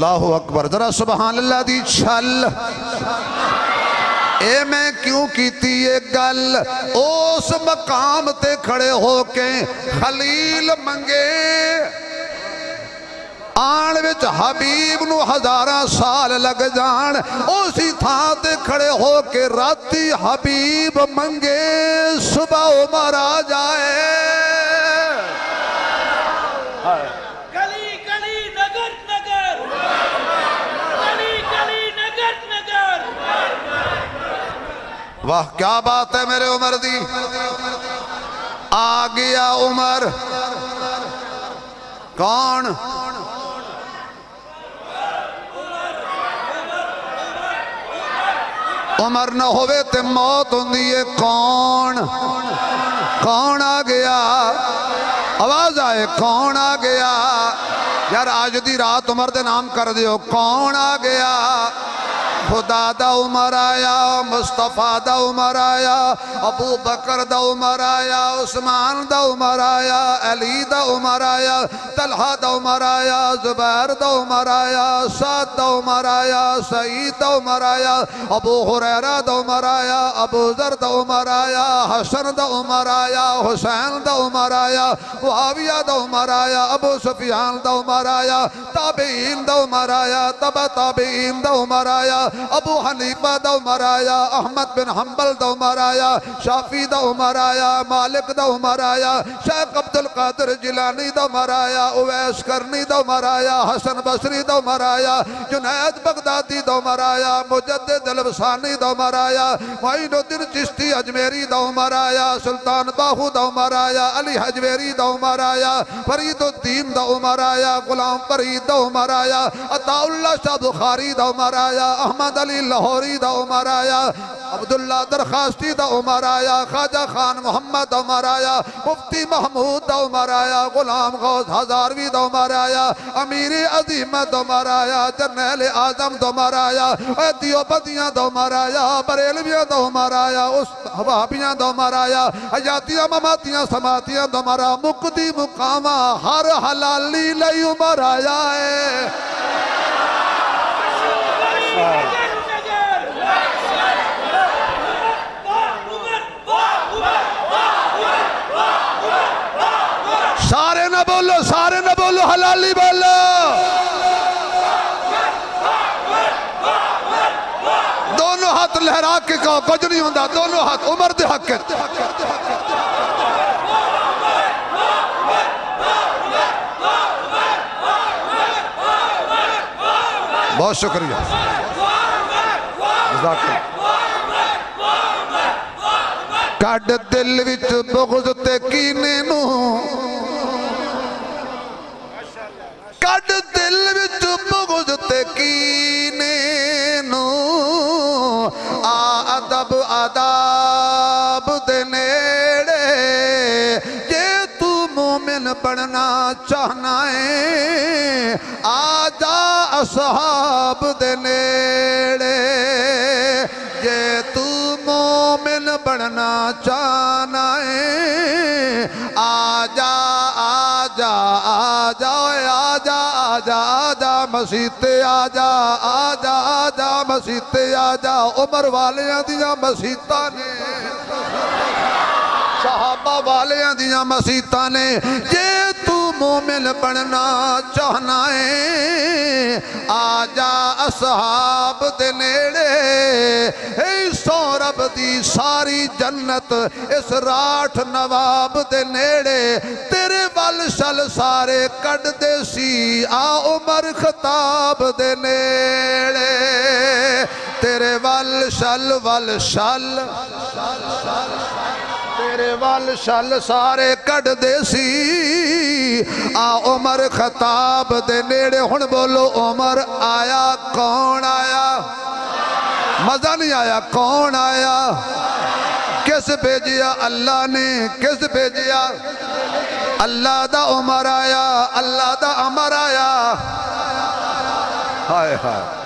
اللہ اکبر، ذرا سبحان اللہ دی چھل۔ اے میں کیوں کیتی یہ گل، اس مقام تے کھڑے ہو کے خلیل منگے، آن وچ حبیب نو ہزاراں سال لگ جان، اسی تھاں تے کھڑے ہو کے راتی حبیب منگے، صبح عمر آ جائے۔ گلی گلی نگر نگر، گلی گلی نگر نگر۔ واہ کیا بات ہے میرے عمر دی، آ گیا عمر۔ کون؟ عمر نہ ہوئے تے موت ہوندی ہے، کون؟ کون آ گیا؟ آواز آئے، کون آ گیا؟ یار آج دی رات عمر دے نام کر دیو، کون آ گیا؟ خدا دا عمر آیا، مصطفیٰ دا عمر آیا، ابو بکر دا عمر آیا، عثمان دا عمر آیا، علی دا عمر آیا، طلحہ دا عمر آیا، زبیر دا عمر آیا، سعد دا عمر آیا، سعید دا عمر آیا، ابو ہریرہ دا عمر آیا، ابو ذر دا عمر آیا، حسن دا عمر آیا، حسین دا عمر آیا، معاویہ دا عمر آیا، ابو سفیان دا عمر آیا، تابعین دا عمر آیا، تبع تابعین دا عمر آیا، ابو حنیفہ دا عمر آیا، احمد بن حنبل دا عمر آیا، شافی دا عمر آیا، مالک دا عمر آیا، شیخ عبدالقادر جیلانی دا عمر آیا، اویس کرنی دا عمر آیا، حسن بصری دا عمر آیا، جنید بغدادی دا عمر آیا، مجدد الفسانی دا عمر آیا، معین الدین چشتی اجمیری دا عمر آیا، سلطان باہو دا عمر آیا، علی حجویری دا عمر آیا، فرید الدین دا عمر آیا، غلام فرید دا عمر آیا، عطا اللہ شاہ بخاری دا عمر آیا، احمد علی لاہوری دا عمر آیا، عبداللہ درخواستی دا عمر آیا، خواجہ خان محمد دا عمر آیا، مفتی محمود دا عمر آیا، غلام غوث ہزاروی دا عمر آیا، امیر عظیم دا عمر آیا، جرنیل اعظم دا عمر آیا، دیوبندیاں دا عمر آیا، بریلویاں دا عمر آیا، وہابیاں دا عمر آیا، حیاتیاں مماتیاں سماتیاں دا عمر آیا، مقدی مقامہ ہر حلالی لئی عمر آیا ہے۔ سارے نہ بولو، سارے نہ بولو، حلالی بولو۔ دونوں ہاتھ لہرا کے کہو، کچھ نہیں ہوندہ، دونوں ہاتھ عمر دے حق ہے۔ بہت شکریہ، کڈ دل وچ بغض تے کینے نو، کڈ دل وچ بغض تے کینے نو، ادب آداب دے نیڑے، یہ تو مومن بننا چاہنا ہے، آجا اصحاب دے نیڑے، یہ تو مومن بننا چاہنا ہے، آجا آجا آجا آجا آجا آجا مسیتے آجا آجا آجا مسیتے آجا، عمر والیاں دیاں مسیتاں نے، صحابہ والیاں دیاں مسیتاں نے، یہ تو مومن بننا چاہنا ہے، آجا اصحاب دے نیڑے، اے سورب دی ساری جنت اس راٹھ نواب دے نیڑے، تیرے وال شل سارے کڈ دے سی، آ عمر خطاب دے نیڑے، تیرے وال شل تیرے وال شل سارے کڈ دے سی، آ عمر خطاب دے نیڑے۔ ہن بولو عمر آیا، کون آیا؟ مزہ نہیں آیا، کون آیا؟ کس بھیجیا؟ اللہ نے۔ کس بھیجیا؟ اللہ دا عمر آیا، اللہ دا عمر آیا، ہائے ہائے۔